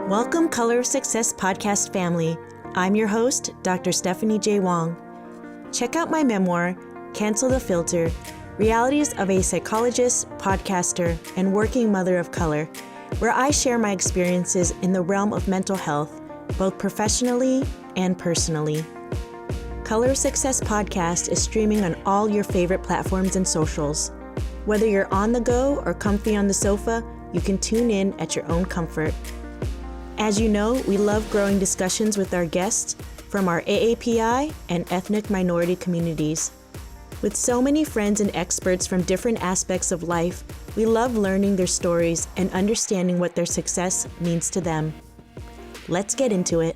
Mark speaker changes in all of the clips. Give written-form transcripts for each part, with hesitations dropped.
Speaker 1: Welcome, Color of Success podcast family. I'm your host, Dr. Stephanie J. Wong. Check out my memoir, Cancel the Filter, Realities of a Psychologist, Podcaster, and Working Mother of Color, where I share my experiences in the realm of mental health, both professionally and personally. Color of Success podcast is streaming on all your favorite platforms and socials. Whether you're on the go or comfy on the sofa, you can tune in at your own comfort. As you know, we love growing discussions with our guests from our AAPI and ethnic minority communities. With so many friends and experts from different aspects of life, we love learning their stories and understanding what their success means to them. Let's get into it.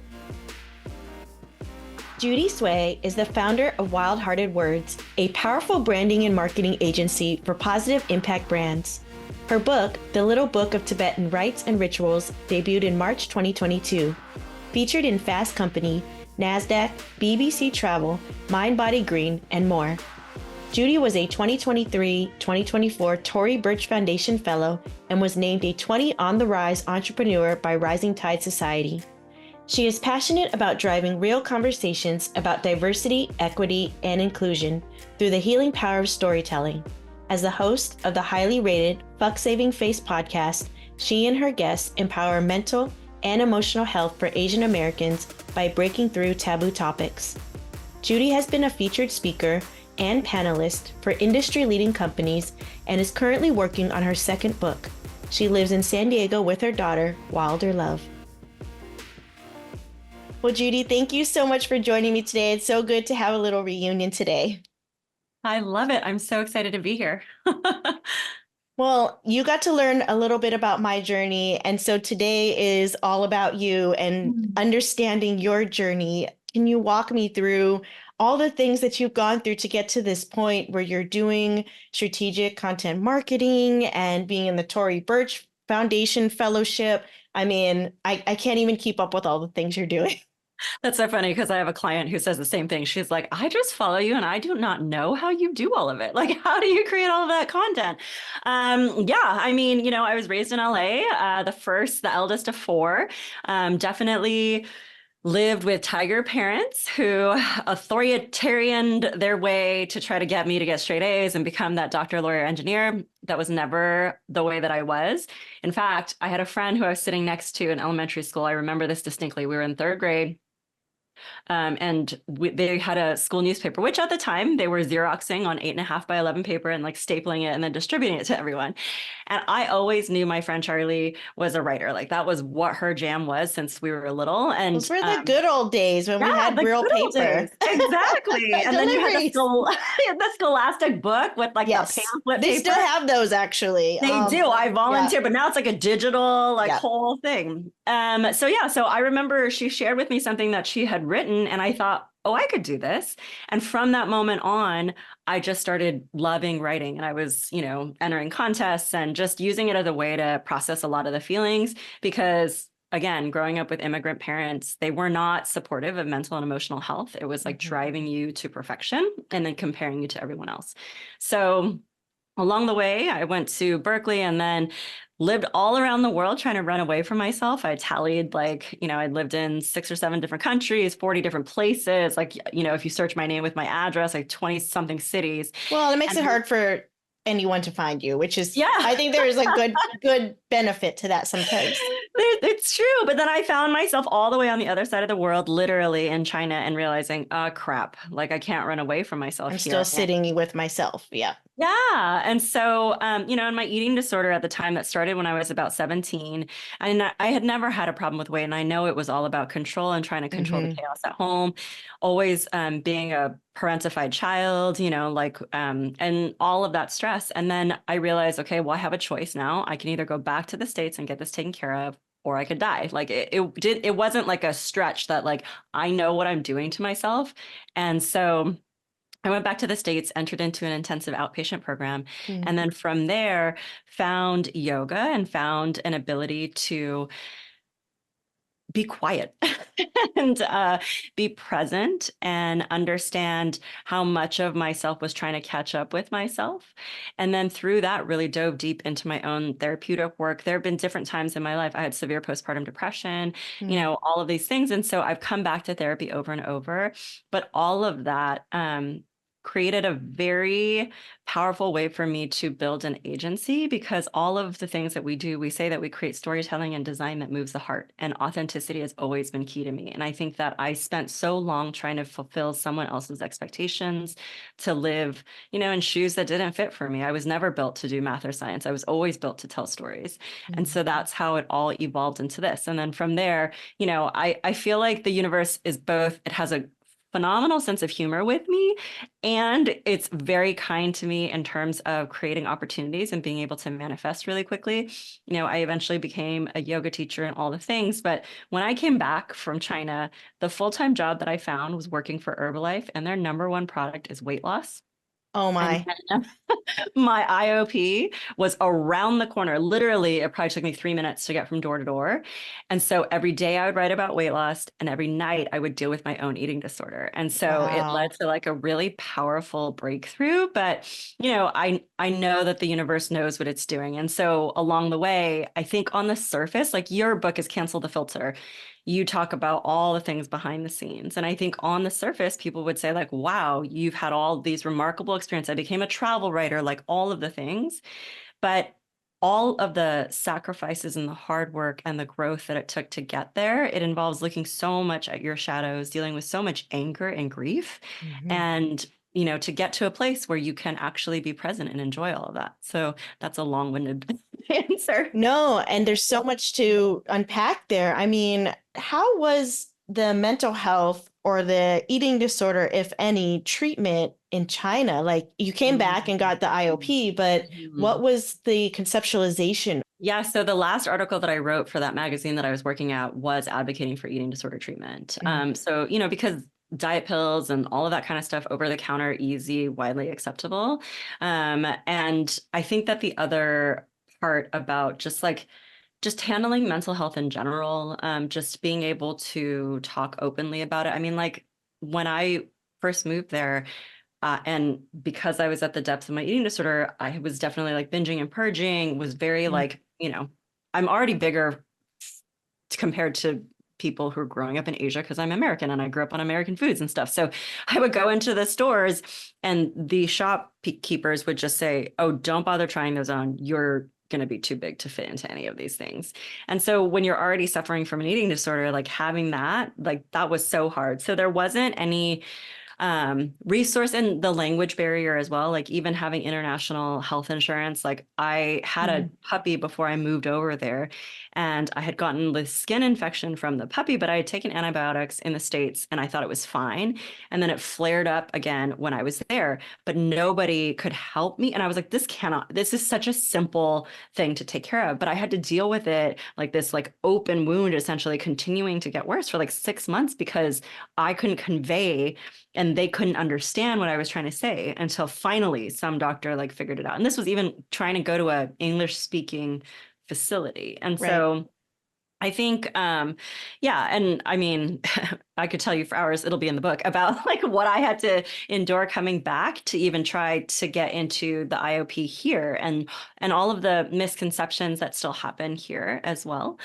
Speaker 1: Judy Tsuei is the founder of Wildhearted Words, a powerful branding and marketing agency for positive impact brands. Her book, The Little Book of Tibetan Rites and Rituals, debuted in March 2022. Featured in Fast Company, NASDAQ, BBC Travel, Mind Body Green, and more. Judy was a 2023-2024 Tory Burch Foundation Fellow and was named a 20 on the Rise entrepreneur by Rising Tide Society. She is passionate about driving real conversations about diversity, equity, and inclusion through the healing power of storytelling. As the host of the highly rated Fuck Saving Face podcast, she and her guests empower mental and emotional health for Asian Americans by breaking through taboo topics. Judy has been a featured speaker and panelist for industry-leading companies and is currently working on her second book. She lives in San Diego with her daughter, Wilder Love. Well, Judy, thank you so much for joining me today. It's so good to have a little reunion today.
Speaker 2: I love it. I'm so excited to be here.
Speaker 1: Well, you got to learn a little bit about my journey. And so today is all about you and understanding your journey. Can you walk me through all the things that you've gone through to get to this point where you're doing strategic content marketing and being in the Tory Burch Foundation Fellowship? I mean, I can't even keep up with all the things you're doing.
Speaker 2: That's so funny because I have a client who says the same thing. She's like, I just follow you and I do not know how you do all of it. Like, how do you create all of that content? I was raised in LA, the eldest of four, definitely lived with tiger parents who authoritarianed their way to try to get me to get straight A's and become that doctor, lawyer, engineer. That was never the way that I was. In fact, I had a friend who I was sitting next to in elementary school. I remember this distinctly. We were in third grade. They had a school newspaper, which at the time they were Xeroxing on 8.5 by 11 paper and like stapling it and then distributing it to everyone. And I always knew my friend Charlie was a writer. Like that was what her jam was since we were little. And
Speaker 1: those were the good old days when we had real paper.
Speaker 2: Exactly. And then you had the Scholastic book with like the pamphlet
Speaker 1: They
Speaker 2: paper.
Speaker 1: still have those actually.
Speaker 2: They do. I volunteer, but now it's like a digital whole thing. So I remember she shared with me something that she had written and I thought, oh, I could do this. And from that moment on, I just started loving writing and I was, entering contests and just using it as a way to process a lot of the feelings because again, growing up with immigrant parents, they were not supportive of mental and emotional health. It was like driving you to perfection and then comparing you to everyone else. So along the way, I went to Berkeley and then lived all around the world trying to run away from myself. I tallied I'd lived in 6 or 7 different countries, 40 different places. If you search my name with my address, like 20 something cities.
Speaker 1: Well, it makes it hard for anyone to find you, which is, I think there is a good benefit to that sometimes.
Speaker 2: It's true. But then I found myself all the way on the other side of the world, literally in China and realizing, crap, like I can't run away from myself.
Speaker 1: I'm still sitting with myself. Yeah.
Speaker 2: Yeah. And so, in my eating disorder at the time that started when I was about 17, and I had never had a problem with weight. And I know it was all about control and trying to control the chaos at home, always being a parentified child, and all of that stress. And then I realized, okay, well, I have a choice now. I can either go back to the States and get this taken care of, or I could die. Like it wasn't like a stretch that like, I know what I'm doing to myself. And so I went back to the States, entered into an intensive outpatient program, and then from there found yoga and found an ability to be quiet and be present and understand how much of myself was trying to catch up with myself. And then through that, really dove deep into my own therapeutic work. There have been different times in my life. I had severe postpartum depression, all of these things. And so I've come back to therapy over and over. But all of that created a very powerful way for me to build an agency, because all of the things that we do, we say that we create storytelling and design that moves the heart, and authenticity has always been key to me. And I think that I spent so long trying to fulfill someone else's expectations, to live, in shoes that didn't fit for me. I was never built to do math or science. I was always built to tell stories. And so that's how it all evolved into this. And then from there, I feel like the universe is both, it has a phenomenal sense of humor with me, and it's very kind to me in terms of creating opportunities and being able to manifest really quickly. I eventually became a yoga teacher and all the things, but when I came back from China, the full-time job that I found was working for Herbalife, and their number one product is weight loss.
Speaker 1: Oh
Speaker 2: And
Speaker 1: my.
Speaker 2: my IOP was around the corner. Literally, it probably took me 3 minutes to get from door to door. And so every day I would write about weight loss, and every night I would deal with my own eating disorder. And so it led
Speaker 1: Wow.
Speaker 2: to like a really powerful breakthrough. But, I know that the universe knows what it's doing. And so along the way, I think on the surface, like your book is Cancel the Filter. You talk about all the things behind the scenes. And I think on the surface, people would say like, wow, you've had all these remarkable experiences. I became a travel writer, like all of the things, but all of the sacrifices and the hard work and the growth that it took to get there, it involves looking so much at your shadows, dealing with so much anger and grief, and to get to a place where you can actually be present and enjoy all of that. So that's a long-winded answer.
Speaker 1: No, and there's so much to unpack there. I mean, how was the mental health or the eating disorder, if any, treatment in China? Like you came back and got the IOP, but what
Speaker 2: Mhm.
Speaker 1: was the conceptualization?
Speaker 2: Yeah, so the last article that I wrote for that magazine that I was working at was advocating for eating disorder treatment. So, because diet pills and all of that kind of stuff, over the counter, easy, widely acceptable. And I think that the other part about just handling mental health in general, just being able to talk openly about it. I mean, like when I first moved there, and because I was at the depths of my eating disorder, I was definitely like binging and purging, was very
Speaker 1: Mm.
Speaker 2: like, I'm already bigger compared to people who are growing up in Asia because I'm American and I grew up on American foods and stuff. So I would go into the stores and the shopkeepers would just say, oh, don't bother trying those on. You're going to be too big to fit into any of these things. And so when you're already suffering from an eating disorder, like having that, like that was so hard. So there wasn't any resource, and the language barrier as well. Like even having international health insurance, like I had a puppy before I moved over there, and I had gotten the skin infection from the puppy, but I had taken antibiotics in the States and I thought it was fine. And then it flared up again when I was there, but nobody could help me. And I was like, this is such a simple thing to take care of. But I had to deal with it like this, like open wound, essentially continuing to get worse for like 6 months because I couldn't convey and they couldn't understand what I was trying to say until finally some doctor like figured it out. And this was even trying to go to a English speaking facility. And
Speaker 1: Right.
Speaker 2: so I think, yeah. And I mean, I could tell you for hours, it'll be in the book about like what I had to endure coming back to even try to get into the IOP here, and all of the misconceptions that still happen here as well.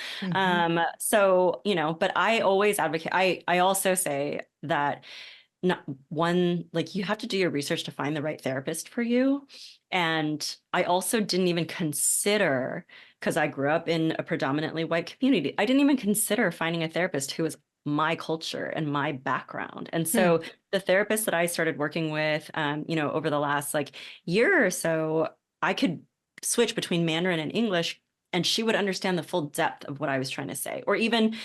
Speaker 2: So, but I always advocate, I also say that not one, like you have to do your research to find the right therapist for you. And I also didn't even consider, because I grew up in a predominantly white community, I didn't even consider finding a therapist who was my culture and my background. And so the therapist that I started working with, over the last like year or so, I could switch between Mandarin and English, and she would understand the full depth of what I was trying to say, or even,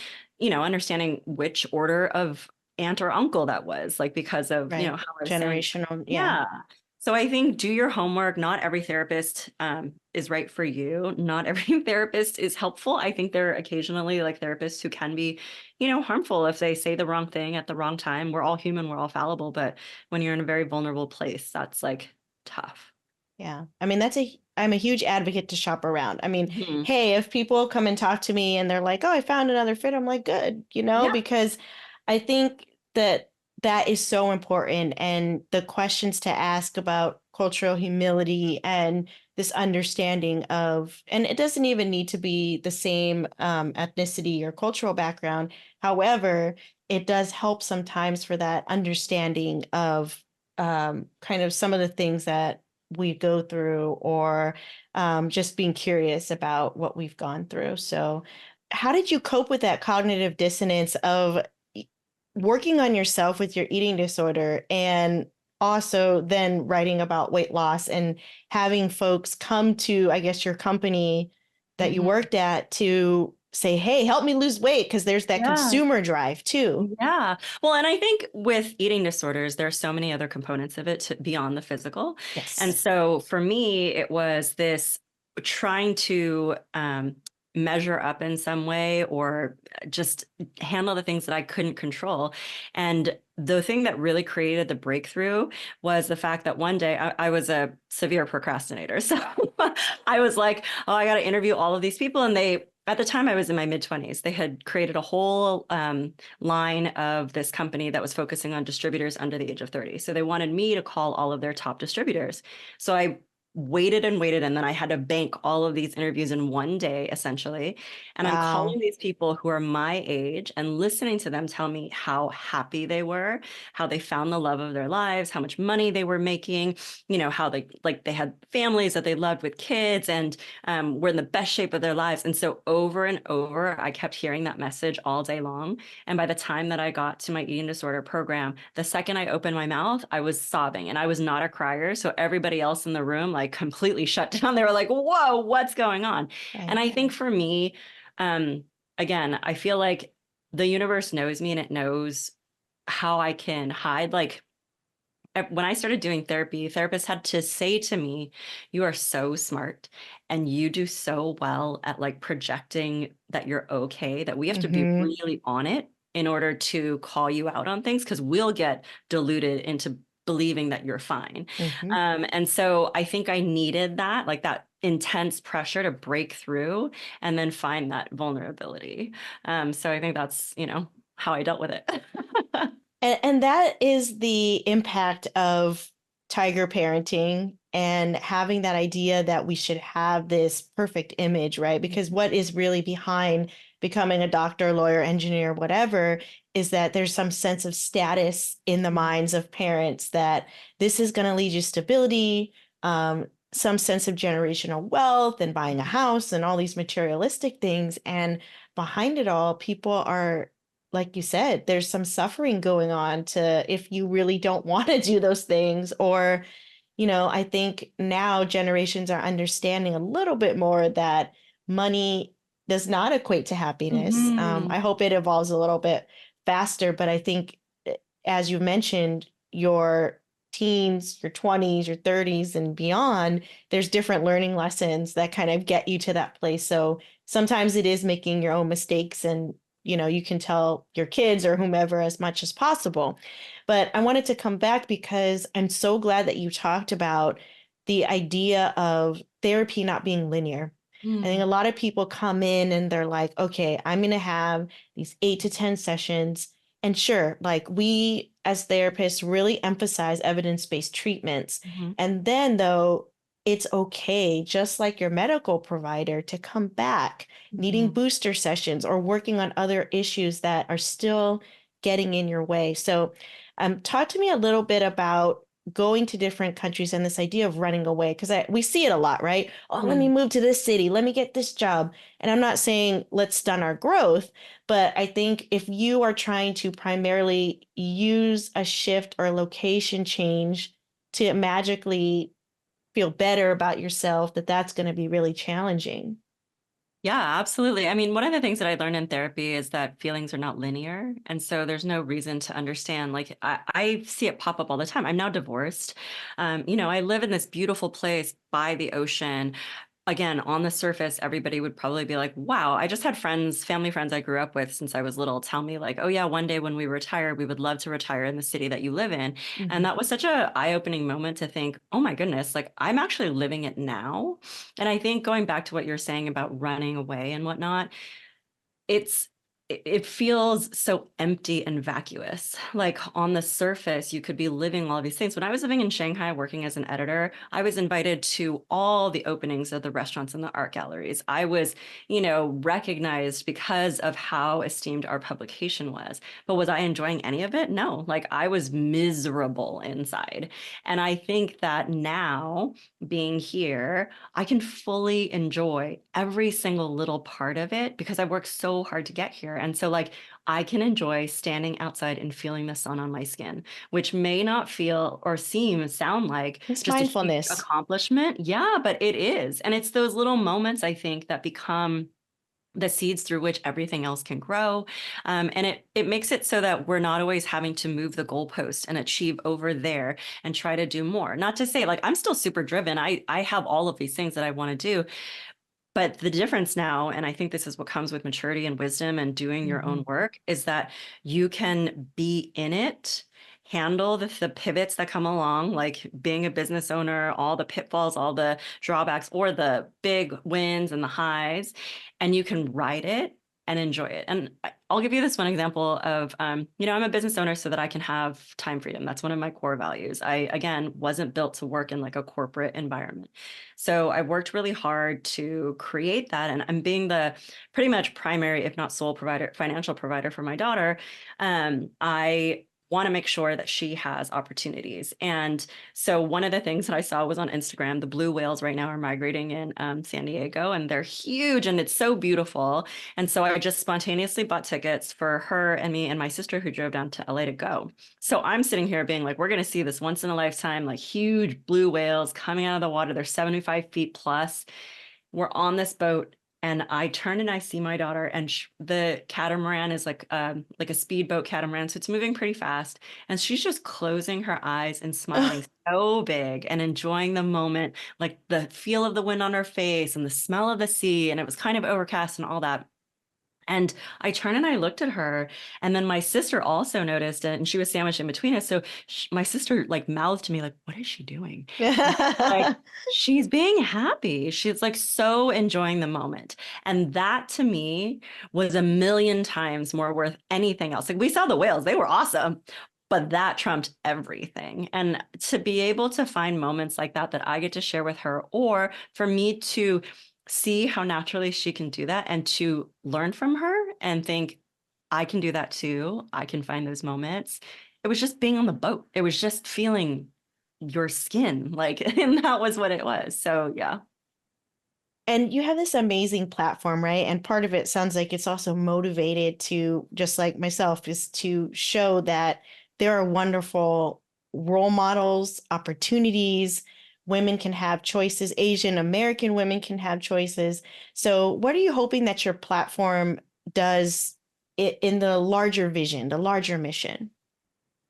Speaker 2: understanding which order of aunt or uncle that was, like because of
Speaker 1: Right.
Speaker 2: how I was saying.
Speaker 1: Generational. Yeah.
Speaker 2: Yeah. So I think do your homework. Not every therapist is right for you. Not every therapist is helpful. I think there are occasionally like therapists who can be, harmful if they say the wrong thing at the wrong time. We're all human, we're all fallible, but when you're in a very vulnerable place, that's like tough.
Speaker 1: Yeah. I mean, that's a I'm a huge advocate to shop around. I mean,
Speaker 2: Mhm.
Speaker 1: hey, if people come and talk to me and they're like, "Oh, I found another fit," I'm like, "Good,"
Speaker 2: Yeah.
Speaker 1: because I think that that is so important. And the questions to ask about cultural humility and this understanding of, and it doesn't even need to be the same ethnicity or cultural background. However, it does help sometimes for that understanding of kind of some of the things that we go through, or just being curious about what we've gone through. So, how did you cope with that cognitive dissonance of working on yourself with your eating disorder and also then writing about weight loss and having folks come to, I guess, your company that you
Speaker 2: Mhm.
Speaker 1: worked at to say, hey, help me lose weight? Because there's that
Speaker 2: Yeah.
Speaker 1: consumer drive too.
Speaker 2: Yeah. Well, and I think with eating disorders, there are so many other components of it beyond the physical. And
Speaker 1: Yes.
Speaker 2: so for me, it was this trying to measure up in some way or just handle the things that I couldn't control. And the thing that really created the breakthrough was the fact that one day I was a severe procrastinator. So I was like, oh, I got to interview all of these people. And at the time I was in my mid 20s, they had created a whole line of this company that was focusing on distributors under the age of 30. So they wanted me to call all of their top distributors. So I waited and waited, and then I had to bank all of these interviews in one day, essentially. And I'm
Speaker 1: Wow.
Speaker 2: calling these people who are my age and listening to them tell me how happy they were, how they found the love of their lives, how much money they were making, how they had families that they loved with kids and were in the best shape of their lives. And so over and over, I kept hearing that message all day long. And by the time that I got to my eating disorder program, the second I opened my mouth, I was sobbing, and I was not a crier. So everybody else in the room like completely shut down. They were like, whoa, what's going on? And
Speaker 1: Right.
Speaker 2: I think for me, um, again, I feel like the universe knows me and it knows how I can hide. Like when I started doing therapy, therapists had to say to me, you are so smart and you do so well at like projecting that you're okay, that we have to be
Speaker 1: Mm-hmm.
Speaker 2: really on it in order to call you out on things because we'll get deluded into believing that you're fine.
Speaker 1: Mm-hmm.
Speaker 2: And so I think I needed that, like that intense pressure to break through and then find that vulnerability. So I think that's, how I dealt with it.
Speaker 1: And that is the impact of tiger parenting and having that idea that we should have this perfect image, right? Because what is really behind becoming a doctor, lawyer, engineer, whatever, is that there's some sense of status in the minds of parents that this is going to lead you stability, some sense of generational wealth and buying a house and all these materialistic things. And behind it all, people are, like you said, there's some suffering going on to if you really don't want to do those things. Or, I think now generations are understanding a little bit more that money does not equate to happiness.
Speaker 2: Mhm.
Speaker 1: I hope it evolves a little bit faster, but I think, as you mentioned, your teens, your 20s, your 30s, and beyond, there's different learning lessons that kind of get you to that place. So sometimes it is making your own mistakes, and you can tell your kids or whomever as much as possible. But I wanted to come back because I'm so glad that you talked about the idea of therapy not being linear. I think
Speaker 2: Mm.
Speaker 1: a lot of people come in and they're like, okay, I'm going to have these 8 to 10 sessions. And sure, like we as therapists really emphasize evidence-based treatments.
Speaker 2: Mhm.
Speaker 1: And then, though, it's okay, just like your medical provider, to come back needing
Speaker 2: Mhm.
Speaker 1: booster sessions or working on other issues that are still getting in your way. So, talk to me a little bit about going to different countries and this idea of running away, because we see it a lot, right? Oh, let me
Speaker 2: Mm.
Speaker 1: move to this city, let me get this job. And I'm not saying let's stun our growth, but I think if you are trying to primarily use a shift or location change to magically feel better about yourself, that's going to be really challenging.
Speaker 2: Yeah, absolutely. I mean, one of the things that I learned in therapy is that feelings are not linear. And so there's no reason to understand. Like, I see it pop up all the time. I'm now divorced. I live in this beautiful place by the ocean. again, on the surface, everybody would probably be like, wow, I just had friends, family friends I grew up with since I was little tell me like, oh yeah, one day when we retire, we would love to retire in the city that you live in. And
Speaker 1: Mhm.
Speaker 2: that was such a eye-opening moment to think, oh my goodness, like I'm actually living it now. And I think going back to what you're saying about running away and whatnot, it's it feels so empty and vacuous. Like on the surface, you could be living all of these things. When I was living in Shanghai working as an editor, I was invited to all the openings of the restaurants and the art galleries. I was, recognized because of how esteemed our publication was. But was I enjoying any of it? No, like I was miserable inside. And I think that now being here, I can fully enjoy every single little part of it because I worked so hard to get here. And so, like, I can enjoy standing outside and feeling the sun on my skin, which may not feel or sound like
Speaker 1: It's
Speaker 2: just a huge
Speaker 1: mindfulness.
Speaker 2: accomplishment. Yeah, but it is. And it's those little moments, I think, that become the seeds through which everything else can grow. And it makes it so that we're not always having to move the goalpost and achieve over there and try to do more. Not to say like I'm still super driven. I have all of these things that I want to do. But the difference now, and I think this is what comes with maturity and wisdom and doing your
Speaker 1: Mhm.
Speaker 2: own work, is that you can be in it, handle the pivots that come along, like being a business owner, all the pitfalls, all the drawbacks, or the big wins and the highs, and you can ride it and enjoy it. And I'll give you this one example of, I'm a business owner so that I can have time freedom. That's one of my core values. I, again, wasn't built to work in like a corporate environment. So I worked really hard to create that. And I'm being the pretty much primary, if not sole provider, financial provider for my daughter. I want to make sure that she has opportunities. And so one of the things that I saw was on Instagram, the blue whales right now are migrating in San Diego and they're huge and it's so beautiful. And so I just spontaneously bought tickets for her and me and my sister who drove down to LA to go. So I'm sitting here being like, we're going to see this once in a lifetime, like huge blue whales coming out of the water. They're 75 feet plus. We're on this boat and I turn and I see my daughter and the catamaran is like a speedboat catamaran. So it's moving pretty fast. And she's just closing her eyes and smiling so big and enjoying the moment, like the feel of the wind on her face and the smell of the sea. And it was kind of overcast and all that. And I turned and I looked at her, and then my sister also noticed it, and she was sandwiched in between us. So my sister like mouthed to me, like, "What is she doing?" And like, she's being happy. She's like so enjoying the moment, and that to me was a million times more worth anything else. Like we saw the whales; they were awesome, but that trumped everything. And to be able to find moments like that I get to share with her, or for me to see how naturally she can do that and to learn from her and think, I can do that too. I can find those moments. It was just being on the boat. It was just feeling your skin, like, and that was what it was. So, yeah.
Speaker 1: And you have this amazing platform, right? And part of it sounds like it's also motivated to, just like myself, is to show that there are wonderful role models, opportunities. Women can have choices. Asian American women can have choices. So, what are you hoping that your platform does in the larger vision, the larger mission?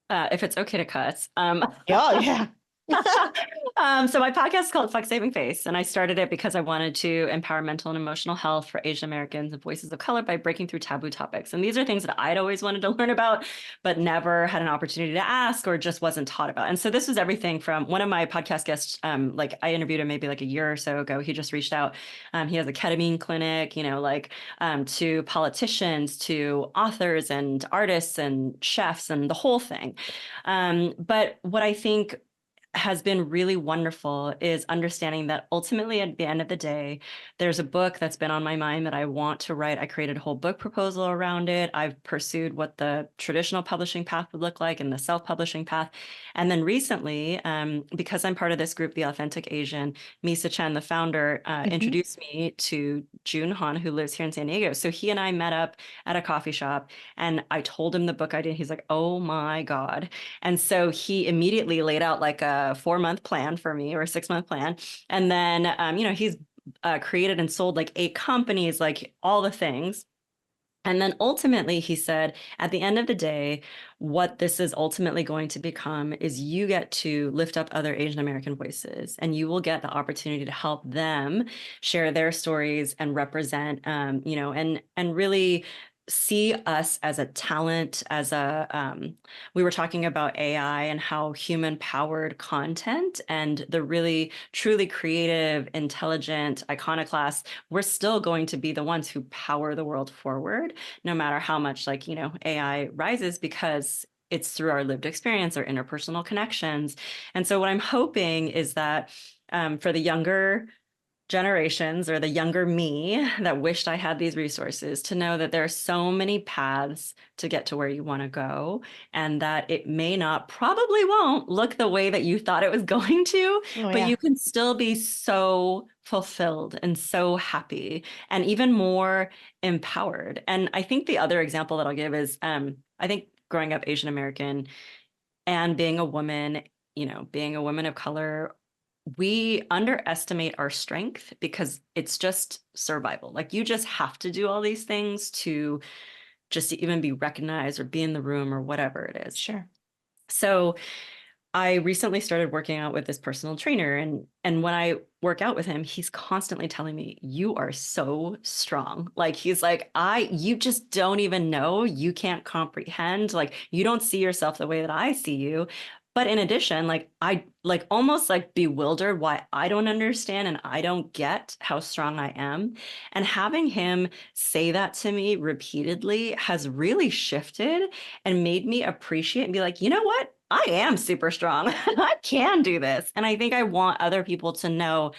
Speaker 2: If it's okay to cuss.
Speaker 1: Oh, yeah.
Speaker 2: So my podcast is called Fuck Saving Face, and I started it because I wanted to empower mental and emotional health for Asian Americans and voices of color by breaking through taboo topics. And these are things that I'd always wanted to learn about, but never had an opportunity to ask or just wasn't taught about. And so this was everything from one of my podcast guests, like I interviewed him maybe like a year or so ago. He just reached out. He has a ketamine clinic, to politicians, to authors and artists and chefs and the whole thing. But what I think has been really wonderful is understanding that ultimately at the end of the day, there's a book that's been on my mind that I want to write. I created a whole book proposal around it. I've pursued what the traditional publishing path would look like and the self-publishing path. And then recently, because I'm part of this group, The Authentic Asian, Misa Chen, the founder,
Speaker 1: Mhm.
Speaker 2: introduced me to Jun Han, who lives here in San Diego. So he and I met up at a coffee shop and I told him the book idea. He's like, oh my God. And so he immediately laid out like a 4-month plan for me or a 6-month plan. And then, he's created and sold like 8 companies, like all the things. And then ultimately, he said, at the end of the day, what this is ultimately going to become is you get to lift up other Asian American voices, and you will get the opportunity to help them share their stories and represent, and really see us as a talent, as we were talking about AI and how human powered content and the really truly creative, intelligent iconoclasts, we're still going to be the ones who power the world forward, no matter how much AI rises, because it's through our lived experience, our interpersonal connections. And so what I'm hoping is that for the younger generations, or the younger me that wished I had these resources, to know that there are so many paths to get to where you want to go, and that it may not, probably won't look the way that you thought it was going to,
Speaker 1: Oh,
Speaker 2: but
Speaker 1: yeah.
Speaker 2: you can still be so fulfilled and so happy and even more empowered. And I think the other example that I'll give is I think growing up Asian American and being a woman, being a woman of color, we underestimate our strength because it's just survival. Like, you just have to do all these things to just to even be recognized or be in the room or whatever it is.
Speaker 1: Sure.
Speaker 2: So I recently started working out with this personal trainer, and when I work out with him, he's constantly telling me, "You are so strong." Like, he's like, you just don't even know, you can't comprehend, like you don't see yourself the way that I see you. But in addition, like, I like almost like bewildered why I don't understand and I don't get how strong I am. And having him say that to me repeatedly has really shifted and made me appreciate and be like, you know what? I am super strong. I can do this. And I think I want other people to know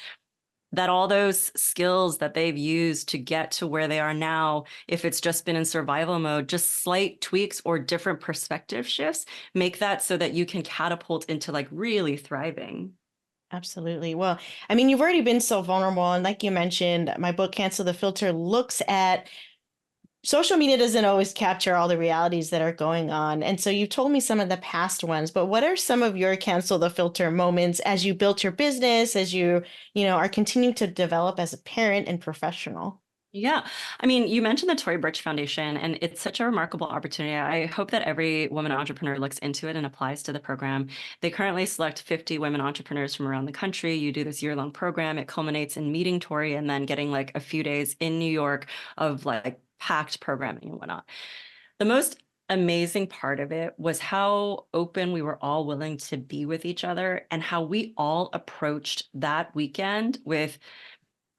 Speaker 2: that all those skills that they've used to get to where they are now, if it's just been in survival mode, just slight tweaks or different perspective shifts make that so that you can catapult into like really thriving.
Speaker 1: Absolutely. Well, I mean, you've already been so vulnerable. And like you mentioned, my book, Cancel the Filter, looks at social media doesn't always capture all the realities that are going on. And so you told me some of the past ones, but what are some of your cancel the filter moments as you built your business, as are continuing to develop as a parent and professional?
Speaker 2: Yeah. I mean, you mentioned the Tory Burch Foundation, and it's such a remarkable opportunity. I hope that every woman entrepreneur looks into it and applies to the program. They currently select 50 women entrepreneurs from around the country. You do this year-long program. It culminates in meeting Tory and then getting like a few days in New York of like packed programming and whatnot. The most amazing part of it was how open we were all willing to be with each other, and how we all approached that weekend with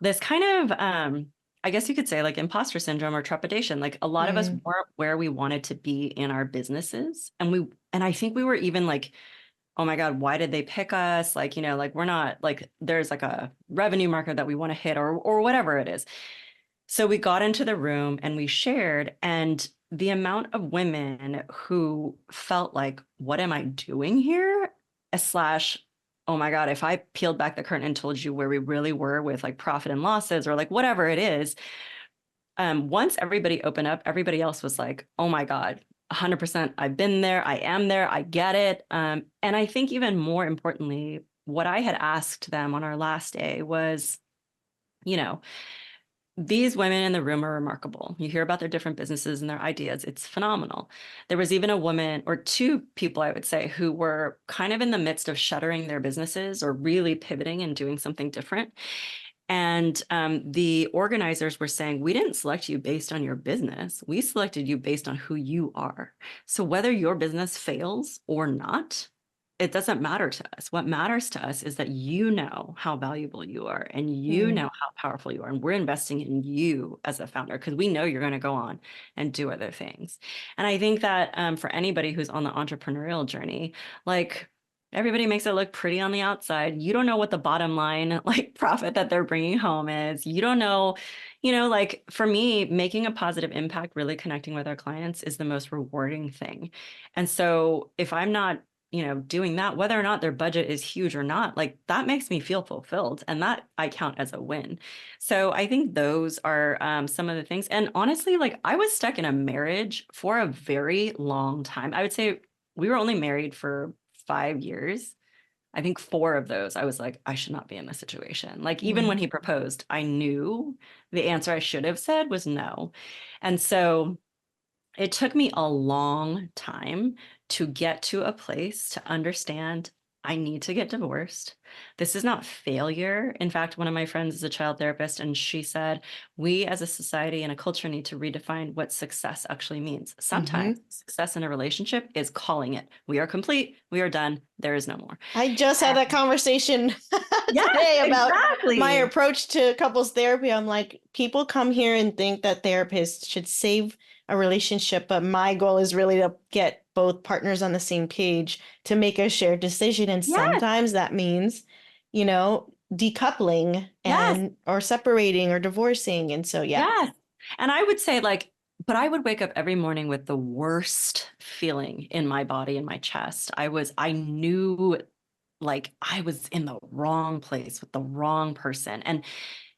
Speaker 2: this kind of I guess you could say like imposter syndrome or trepidation. Like, a lot of us
Speaker 1: Mm,
Speaker 2: weren't where we wanted to be in our businesses, and I think we were even like, oh my God, why did they pick us? Like, like, we're not, like, there's like a revenue marker that we want to hit, or whatever it is. So we got into the room and we shared, and the amount of women who felt like, what am I doing here? Slash, oh my God, if I peeled back the curtain and told you where we really were with like profit and losses or like whatever it is, once everybody opened up, everybody else was like, oh my God, 100%, I've been there, I am there, I get it. And I think even more importantly, what I had asked them on our last day was, you know, these women in the room are remarkable. You hear about their different businesses and their ideas. It's phenomenal. There was even a woman, or two people, I would say, who were kind of in the midst of shuttering their businesses or really pivoting and doing something different. And the organizers were saying, we didn't select you based on your business. We selected you based on who you are. So whether your business fails or not, it doesn't matter to us. What matters to us is that you know how valuable you are, and you
Speaker 1: mm,
Speaker 2: know how powerful you are. And we're investing in you as a founder because we know you're going to go on and do other things. And I think that for anybody who's on the entrepreneurial journey, like, everybody makes it look pretty on the outside. You don't know what the bottom line like profit that they're bringing home is. You don't know, like, for me, making a positive impact, really connecting with our clients is the most rewarding thing. And so if I'm not, doing that, whether or not their budget is huge or not, like, that makes me feel fulfilled, and that I count as a win. So I think those are some of the things. And honestly, like, I was stuck in a marriage for a very long time. I would say we were only married for 5 years. I think 4 of those, I was like, I should not be in this situation. Like, even when he proposed, I knew the answer I should have said was no. And so it took me a long time to get to a place to understand I need to get divorced. This is not failure. In fact, one of my friends is a child therapist, and she said, we as a society and a culture need to redefine what success actually means. Sometimes success in a relationship is calling it. We are complete. We are done. There is no more.
Speaker 1: I just had that conversation today about my approach to couples therapy. I'm like, people come here and think that therapists should save a relationship, but my goal is really to get both partners on the same page to make a shared decision. And sometimes that means, you know, decoupling and or separating or divorcing. And so,
Speaker 2: Yes. And I would say, like, but I would wake up every morning with the worst feeling in my body, in my chest. I knew like I was in the wrong place with the wrong person. And,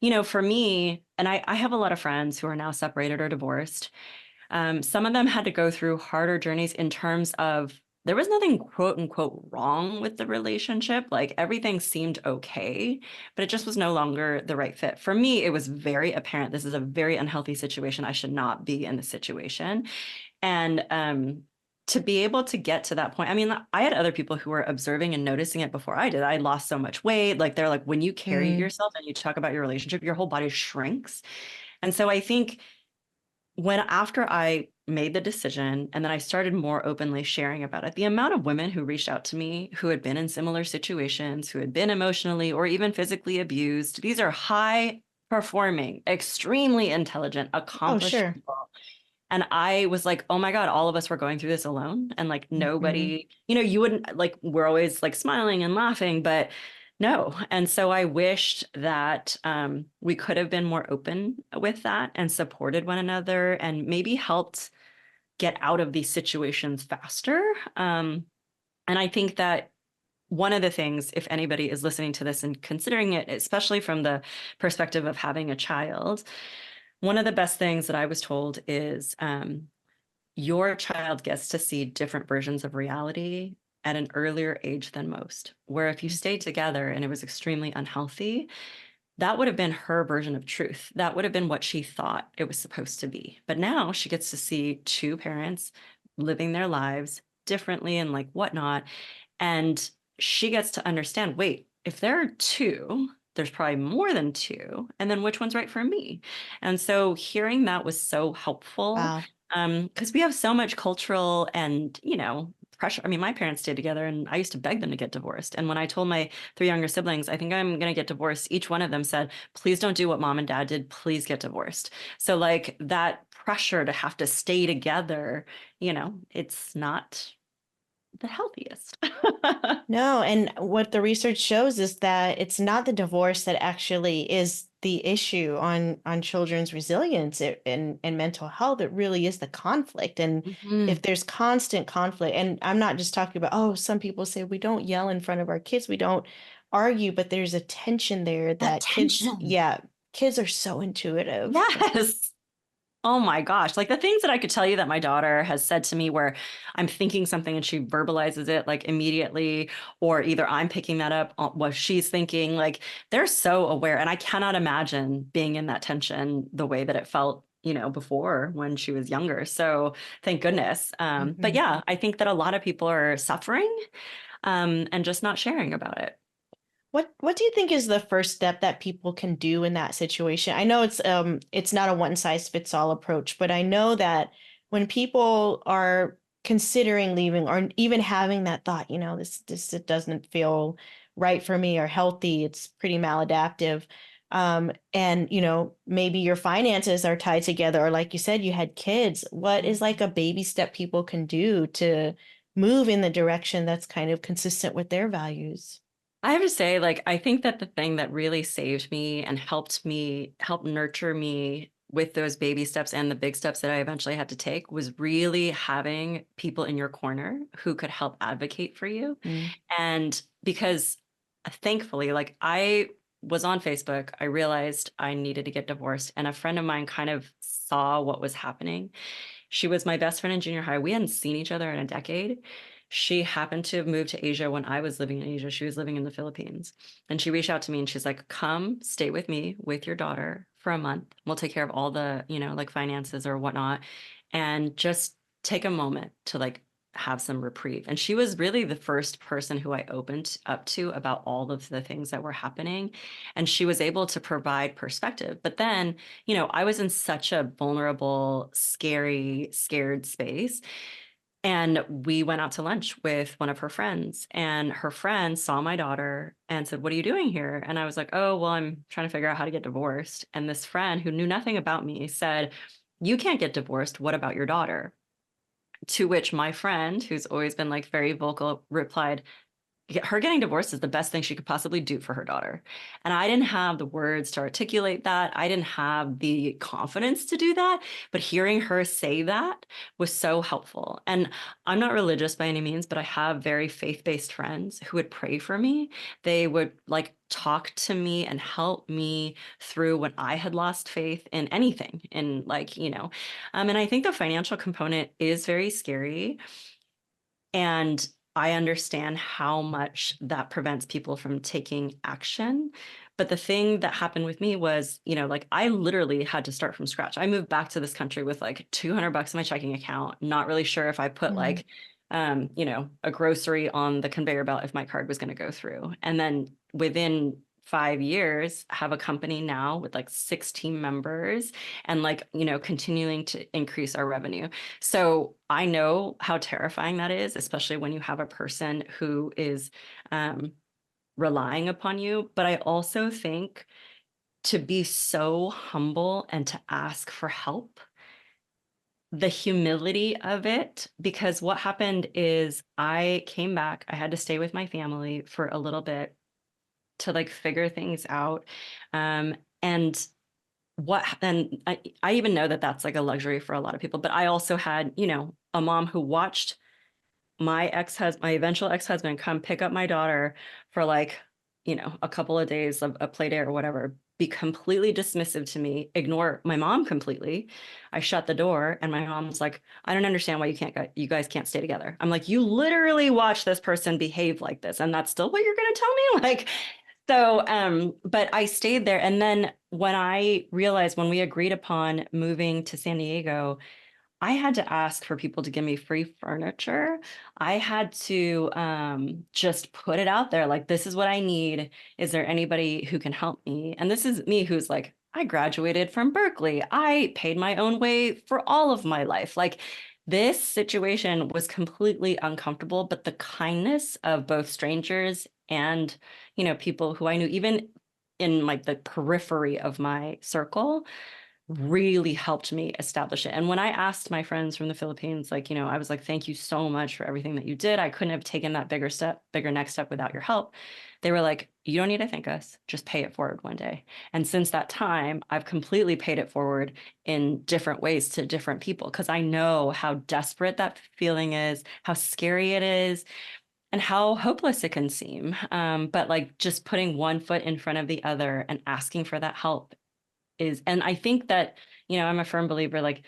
Speaker 2: you know, for me, and I have a lot of friends who are now separated or divorced. Some of them had to go through harder journeys in terms of there was nothing quote unquote wrong with the relationship. Like everything seemed okay, but it just was no longer the right fit. For me, it was very apparent this is a very unhealthy situation. I should not be in this situation. And to be able to get to that point, I mean, I had other people who were observing and noticing it before I did. I lost so much weight. Like they're like, when you carry yourself and you talk about your relationship, your whole body shrinks. And so I think after I made the decision and then I started more openly sharing about it, the amount of women who reached out to me who had been in similar situations, who had been emotionally or even physically abused, these are high performing, extremely intelligent, accomplished people. And I was like, oh my God, all of us were going through this alone. And like nobody, you know, you wouldn't like, we're always like smiling and laughing, but no. And so I wished that we could have been more open with that and supported one another and maybe helped get out of these situations faster. And I think that one of the things, if anybody is listening to this and considering it, especially from the perspective of having a child, one of the best things that I was told is your child gets to see different versions of reality at an earlier age than most, where if you stayed together and it was extremely unhealthy, that would have been her version of truth. That would have been what she thought it was supposed to be. But now she gets to see 2 parents living their lives differently and like whatnot. And she gets to understand, wait, if there are 2, there's probably more than 2. And then which one's right for me? And so hearing that was so helpful.
Speaker 1: Wow.
Speaker 2: Because we have so much cultural and, you know, pressure. I mean, my parents stayed together and I used to beg them to get divorced. And when I told my 3 younger siblings, I think I'm going to get divorced, each one of them said, please don't do what mom and dad did. Please get divorced. So like that pressure to have to stay together, you know, it's not the healthiest.
Speaker 1: No, and what the research shows is that it's not the divorce that actually is the issue on children's resilience and mental health. It really is the conflict. And if there's constant conflict, and I'm not just talking about, oh, some people say we don't yell in front of our kids, we don't argue, but there's a tension there that kids are so intuitive.
Speaker 2: Yes. Oh my gosh. Like the things that I could tell you that my daughter has said to me where I'm thinking something and she verbalizes it like immediately, or either I'm picking that up on what she's thinking, like they're so aware. And I cannot imagine being in that tension the way that it felt, you know, before when she was younger. So thank goodness. But yeah, I think that a lot of people are suffering and just not sharing about it.
Speaker 1: What do you think is the first step that people can do in that situation? I know it's not a one size fits all approach, but I know that when people are considering leaving or even having that thought, you know, this it doesn't feel right for me or healthy, it's pretty maladaptive. And you know, maybe your finances are tied together, or like you said, you had kids. What is like a baby step people can do to move in the direction that's kind of consistent with their values?
Speaker 2: I have to say, like, I think that the thing that really saved me and help nurture me with those baby steps and the big steps that I eventually had to take was really having people in your corner who could help advocate for you. And because thankfully, like, I was on Facebook, I realized I needed to get divorced, and a friend of mine kind of saw what was happening. She was my best friend in junior high. We hadn't seen each other in a decade. She happened to have moved to Asia when I was living in Asia. She was living in the Philippines. And she reached out to me and she's like, come stay with me with your daughter for a month. We'll take care of all the, like finances or whatnot. And just take a moment to like have some reprieve. And she was really the first person who I opened up to about all of the things that were happening. And she was able to provide perspective. But then, I was in such a vulnerable, scary, scared space. And we went out to lunch with one of her friends, and her friend saw my daughter and said, "What are you doing here?" And I was like, "Oh, well, I'm trying to figure out how to get divorced." And this friend who knew nothing about me said, "You can't get divorced. What about your daughter?" To which my friend, who's always been like very vocal, replied, her getting divorced is the best thing she could possibly do for her daughter. And I didn't have the words to articulate that. I didn't have the confidence to do that. But hearing her say that was so helpful. And I'm not religious by any means, but I have very faith-based friends who would pray for me. They would like talk to me and help me through when I had lost faith in anything. In like, and I think the financial component is very scary. And I understand how much that prevents people from taking action. But the thing that happened with me was, like I literally had to start from scratch. I moved back to this country with like $200 in my checking account, not really sure if I put like, a grocery on the conveyor belt if my card was going to go through. And then within 5 years, have a company now with like 6 team members and like, continuing to increase our revenue. So I know how terrifying that is, especially when you have a person who is relying upon you. But I also think to be so humble and to ask for help, the humility of it, because what happened is I came back, I had to stay with my family for a little bit to like figure things out. And I even know that that's like a luxury for a lot of people, but I also had, a mom who watched my eventual ex-husband come pick up my daughter for like, a couple of days of a play day or whatever, be completely dismissive to me, ignore my mom completely. I shut the door and my mom's like, I don't understand why you guys can't stay together. I'm like, you literally watch this person behave like this, and that's still what you're going to tell me? Like, so, but I stayed there. And then when I realized when we agreed upon moving to San Diego, I had to ask for people to give me free furniture. I had to just put it out there. Like, this is what I need. Is there anybody who can help me? And this is me who's like, I graduated from Berkeley. I paid my own way for all of my life. Like, this situation was completely uncomfortable, but the kindness of both strangers and, people who I knew, even in like the periphery of my circle, really helped me establish it. And when I asked my friends from the Philippines, like, I was like, thank you so much for everything that you did. I couldn't have taken that bigger next step without your help. They were like, you don't need to thank us, just pay it forward one day. And since that time, I've completely paid it forward in different ways to different people, because I know how desperate that feeling is, how scary it is, and how hopeless it can seem. But like just putting one foot in front of the other and asking for that help and I think that, I'm a firm believer, like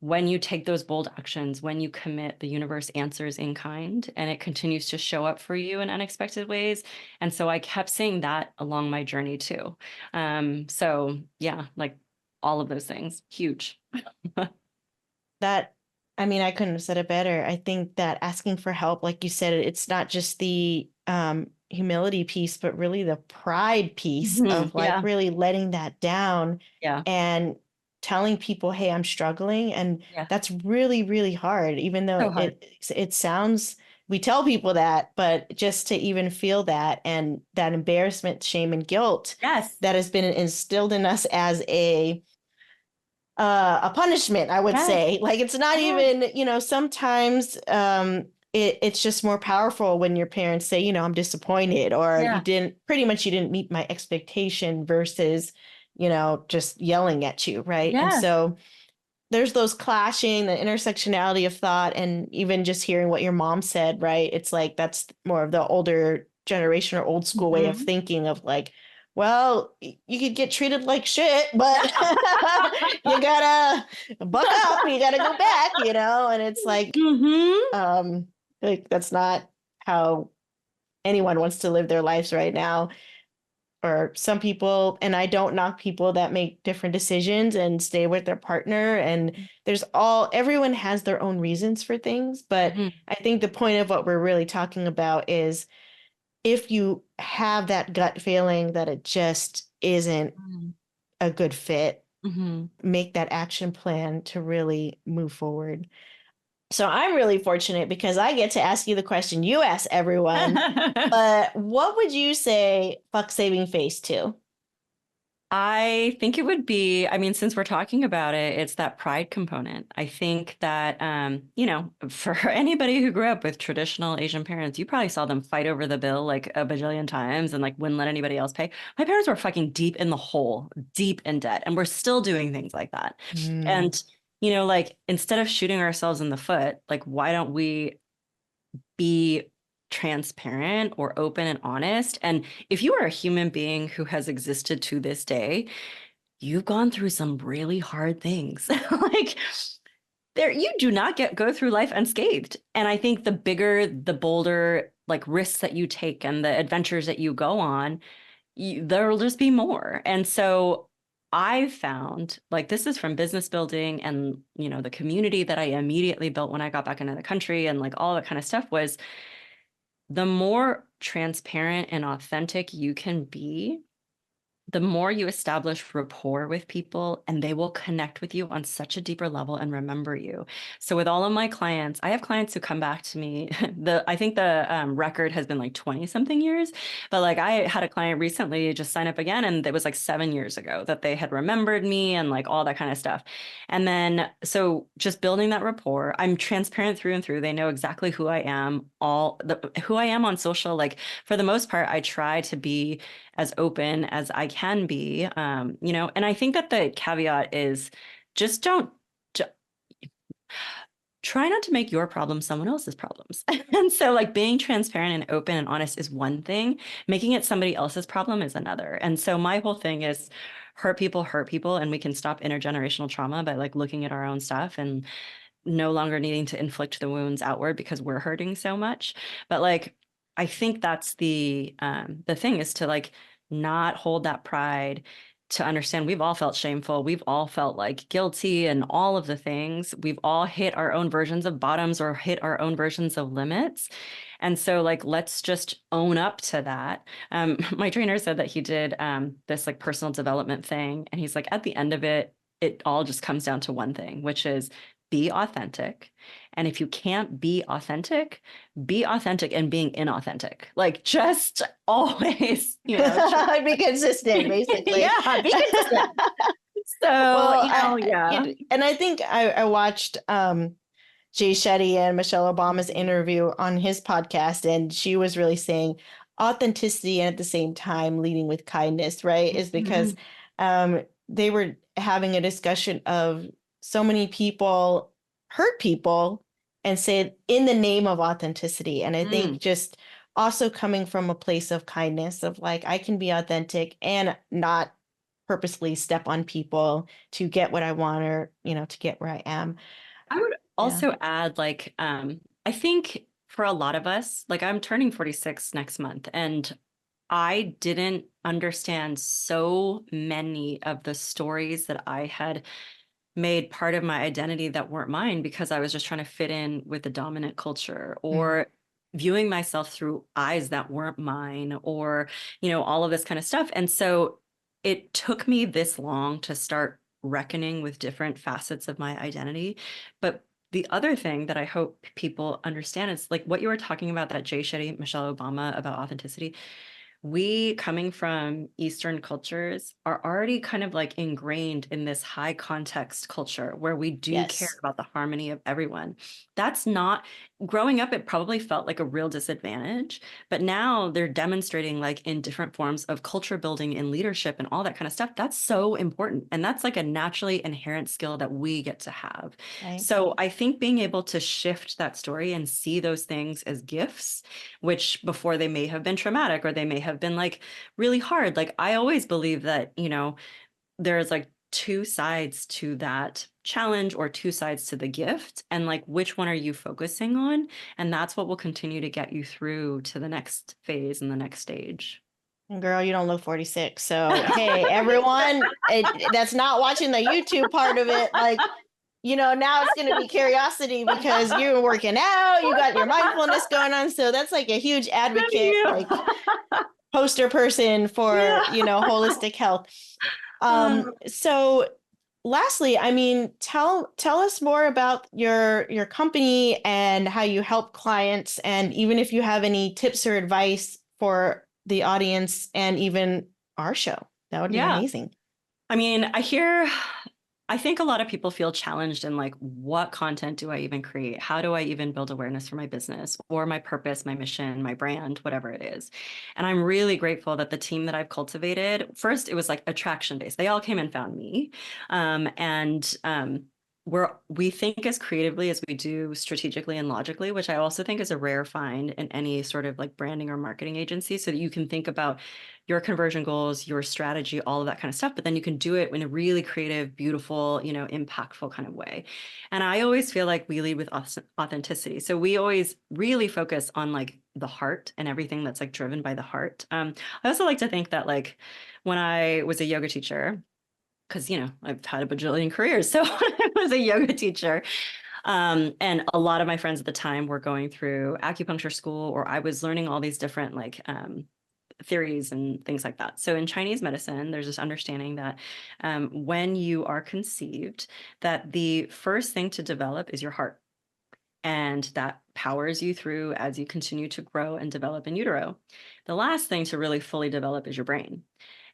Speaker 2: when you take those bold actions, when you commit, the universe answers in kind and it continues to show up for you in unexpected ways. And so I kept seeing that along my journey too. So yeah, like all of those things, huge.
Speaker 1: I couldn't have said it better. I think that asking for help, like you said, it's not just the humility piece, but really the pride piece of like really letting that down and telling people, hey, I'm struggling. And that's really, really hard, even though it sounds, we tell people that, but just to even feel that and that embarrassment, shame, and guilt that has been instilled in us as a punishment, I would say. Like, it's not even, sometimes it's just more powerful when your parents say, I'm disappointed, or you didn't meet my expectation versus, just yelling at you. Right. And so there's those clashing, the intersectionality of thought, and even just hearing what your mom said, right? It's like, that's more of the older generation or old school way of thinking of like, well, you could get treated like shit, but you gotta buck up, you gotta go back, and it's like, Like, that's not how anyone wants to live their lives right now. Or some people, and I don't knock people that make different decisions and stay with their partner. And everyone has their own reasons for things. But
Speaker 2: Mhm.
Speaker 1: I think the point of what we're really talking about is if you have that gut feeling that it just isn't a good fit,
Speaker 2: Mhm.
Speaker 1: make that action plan to really move forward. So I'm really fortunate because I get to ask you the question you ask everyone. But what would you say fuck saving face to?
Speaker 2: I think it would be, I mean, since we're talking about it, it's that pride component. I think that, for anybody who grew up with traditional Asian parents, you probably saw them fight over the bill like a bajillion times and like wouldn't let anybody else pay. My parents were fucking deep in the hole, deep in debt, and we're still doing things like that.
Speaker 1: Mm.
Speaker 2: And, like instead of shooting ourselves in the foot, like, why don't we be transparent or open and honest? And if you are a human being who has existed to this day, you've gone through some really hard things. Like there, you do not go through life unscathed. And I think the bigger, the bolder like risks that you take and the adventures that you go on, there'll just be more. And so I found like this is from business building and the community that I immediately built when I got back into the country and like all that kind of stuff was the more transparent and authentic you can be, the more you establish rapport with people and they will connect with you on such a deeper level and remember you. So with all of my clients, I have clients who come back to me. I think the record has been like 20 something years, but like I had a client recently just sign up again and it was like 7 years ago that they had remembered me and like all that kind of stuff. And then so just building that rapport, I'm transparent through and through. They know exactly who I am, who I am on social. Like for the most part, I try to be as open as I can be, and I think that the caveat is just don't j- try not to make your problems someone else's problems. And so like being transparent and open and honest is one thing, making it somebody else's problem is another. And so my whole thing is hurt people, and we can stop intergenerational trauma by like looking at our own stuff and no longer needing to inflict the wounds outward because we're hurting so much. But like, I think that's the thing is to like not hold that pride, to understand we've all felt shameful. We've all felt like guilty and all of the things. We've all hit our own versions of bottoms or hit our own versions of limits. And so like, let's just own up to that. My trainer said that he did this like personal development thing. And he's like, at the end of it, it all just comes down to one thing, which is be authentic. And if you can't be authentic and being inauthentic. Like just always,
Speaker 1: Be consistent, basically.
Speaker 2: yeah, be consistent. So,
Speaker 1: Well,
Speaker 2: yeah.
Speaker 1: and I think I watched Jay Shetty and Michelle Obama's interview on his podcast, and she was really saying authenticity and at the same time leading with kindness, right? Is because they were having a discussion of so many people hurt people and say in the name of authenticity. And I think just also coming from a place of kindness of like, I can be authentic and not purposely step on people to get what I want or, to get where I am.
Speaker 2: I would
Speaker 1: Yeah.
Speaker 2: also add, like, I think for a lot of us, like I'm turning 46 next month, and I didn't understand so many of the stories that I had made part of my identity that weren't mine because I was just trying to fit in with the dominant culture or viewing myself through eyes that weren't mine or, all of this kind of stuff. And so it took me this long to start reckoning with different facets of my identity. But the other thing that I hope people understand is like what you were talking about, that Jay Shetty, Michelle Obama, about authenticity. We coming from Eastern cultures are already kind of like ingrained in this high context culture where we do care
Speaker 1: Yes.
Speaker 2: about the harmony of everyone. That's not growing up, it probably felt like a real disadvantage, but now they're demonstrating like in different forms of culture building and leadership and all that kind of stuff. That's so important. And that's like a naturally inherent skill that we get to have.
Speaker 1: Right.
Speaker 2: So I think being able to shift that story and see those things as gifts, which before they may have been traumatic or they may have been like really hard. Like I always believe that, there's like two sides to that challenge or two sides to the gift, and like which one are you focusing on, and that's what will continue to get you through to the next phase and the next stage.
Speaker 1: Girl, you don't look 46. So, hey, everyone that's not watching the YouTube part of it, like, you know, now it's going to be curiosity because you're working out, you got your mindfulness going on. So that's like a huge advocate, like poster person for, you know, holistic health. So lastly, I mean, tell us more about your company and how you help clients, and even if you have any tips or advice for the audience and even our show, that would be amazing.
Speaker 2: I mean, I think a lot of people feel challenged in like, what content do I even create? How do I even build awareness for my business or my purpose, my mission, my brand, whatever it is? And I'm really grateful that the team that I've cultivated, first, it was like attraction based. They all came and found me. We think as creatively as we do strategically and logically, which I also think is a rare find in any sort of like branding or marketing agency, so that you can think about your conversion goals, your strategy, all of that kind of stuff, but then you can do it in a really creative, beautiful, you know, impactful kind of way. And I always feel like we lead with authenticity. So we always really focus on like the heart and everything that's like driven by the heart. I also like to think that like when I was a yoga teacher, because, you know, I've had a bajillion careers. So I was a yoga teacher. And a lot of my friends at the time were going through acupuncture school, or I was learning all these different like theories and things like that. So in Chinese medicine, there's this understanding that when you are conceived, that the first thing to develop is your heart. And that powers you through as you continue to grow and develop in utero. The last thing to really fully develop is your brain.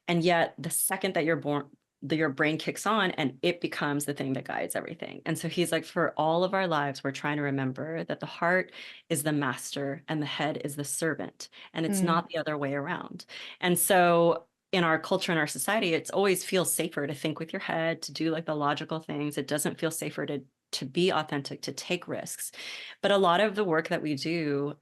Speaker 2: And yet the second that you're born, your brain kicks on and it becomes the thing that guides everything. And so he's like, for all of our lives, we're trying to remember that the heart is the master and the head is the servant. And it's not the other way around. And so in our culture and our society, it always feels safer to think with your head, to do like the logical things. It doesn't feel safer to be authentic, to take risks. But a lot of the work that we do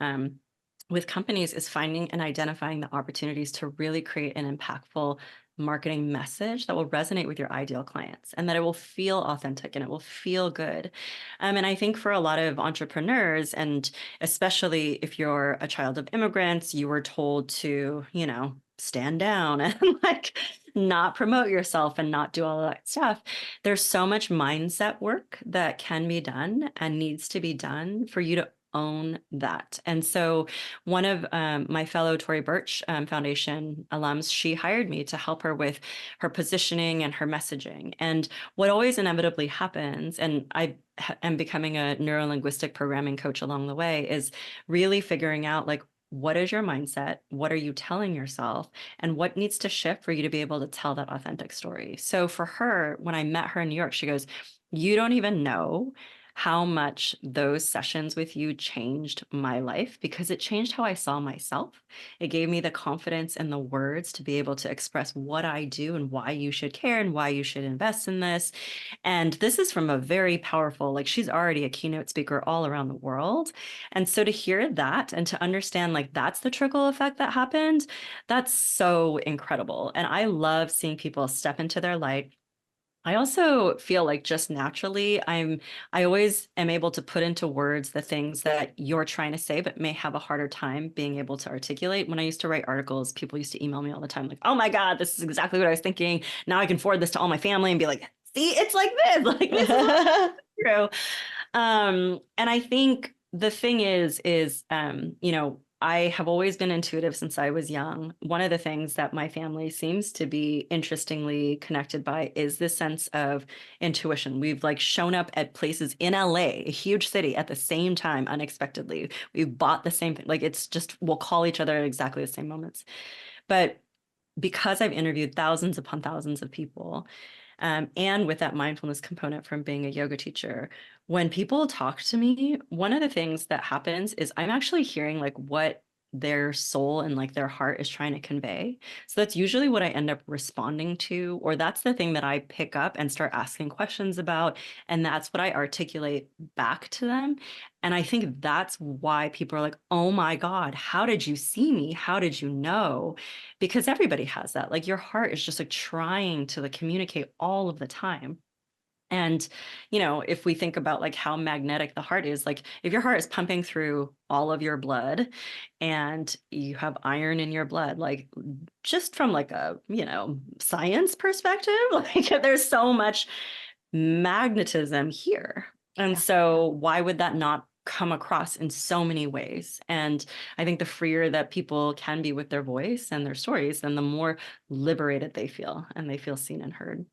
Speaker 2: with companies is finding and identifying the opportunities to really create an impactful marketing message that will resonate with your ideal clients, and that it will feel authentic and it will feel good. And I think for a lot of entrepreneurs, and especially if you're a child of immigrants, you were told to, you know, stand down and like not promote yourself and not do all of that stuff. There's so much mindset work that can be done and needs to be done for you to own that. And so one of my fellow Tory Burch Foundation alums, she hired me to help her with her positioning and her messaging. And what always inevitably happens, and I am becoming a neuro-linguistic programming coach along the way, is really figuring out like, what is your mindset? What are you telling yourself? And what needs to shift for you to be able to tell that authentic story? So for her, when I met her in New York, she goes, "You don't even know how much those sessions with you changed my life, because it changed how I saw myself. It gave me the confidence and the words to be able to express what I do and why you should care and why you should invest in this." And this is from a very powerful, like she's already a keynote speaker all around the world. And so to hear that and to understand like that's the trickle effect that happened, that's so incredible. And I love seeing people step into their light. I also feel like just naturally, I always am able to put into words the things that you're trying to say, but may have a harder time being able to articulate. When I used to write articles, people used to email me all the time, like, "Oh my God, this is exactly what I was thinking. Now I can forward this to all my family and be like, see, it's like this, like this is true." And I think the thing is, you know, I have always been intuitive since I was young. One of the things that my family seems to be interestingly connected by is this sense of intuition. We've like shown up at places in LA, a huge city, at the same time unexpectedly. We've bought the same thing. Like it's just, we'll call each other at exactly the same moments. But because I've interviewed thousands upon thousands of people, and with that mindfulness component from being a yoga teacher, when people talk to me, one of the things that happens is I'm actually hearing like what their soul and like their heart is trying to convey. So that's usually what I end up responding to, or that's the thing that I pick up and start asking questions about. And that's what I articulate back to them. And I think that's why people are like, oh my God, how did you see me? How did you know? Because everybody has that. Like your heart is just like trying to like communicate all of the time. And, if we think about like how magnetic the heart is, like if your heart is pumping through all of your blood and you have iron in your blood, like just from like a, science perspective, like there's so much magnetism here. And so why would that not come across in so many ways? And I think the freer that people can be with their voice and their stories, then the more liberated they feel and they feel seen and heard.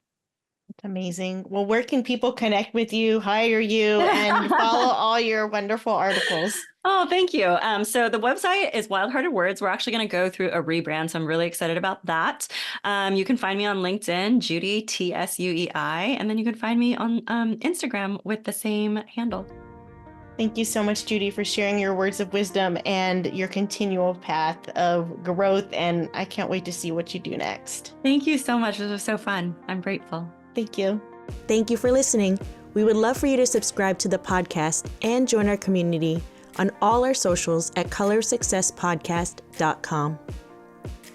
Speaker 1: It's amazing. Well, where can people connect with you, hire you, and follow all your wonderful articles?
Speaker 2: Oh, thank you. So the website is Wildhearted Words. We're actually going to go through a rebrand, so I'm really excited about that. You can find me on LinkedIn, Judy Tsuei, and then you can find me on Instagram with the same handle.
Speaker 1: Thank you so much, Judy, for sharing your words of wisdom and your continual path of growth. And I can't wait to see what you do next.
Speaker 2: Thank you so much. This was so fun. I'm grateful.
Speaker 1: Thank you. Thank you for listening. We would love for you to subscribe to the podcast and join our community on all our socials at colorsuccesspodcast.com.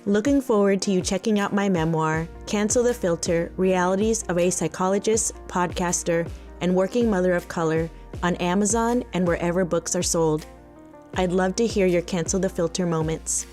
Speaker 1: Looking forward to you checking out my memoir, Cancel the Filter, Realities of a Psychologist, Podcaster, and Working Mother of Color on Amazon and wherever books are sold. I'd love to hear your Cancel the Filter moments.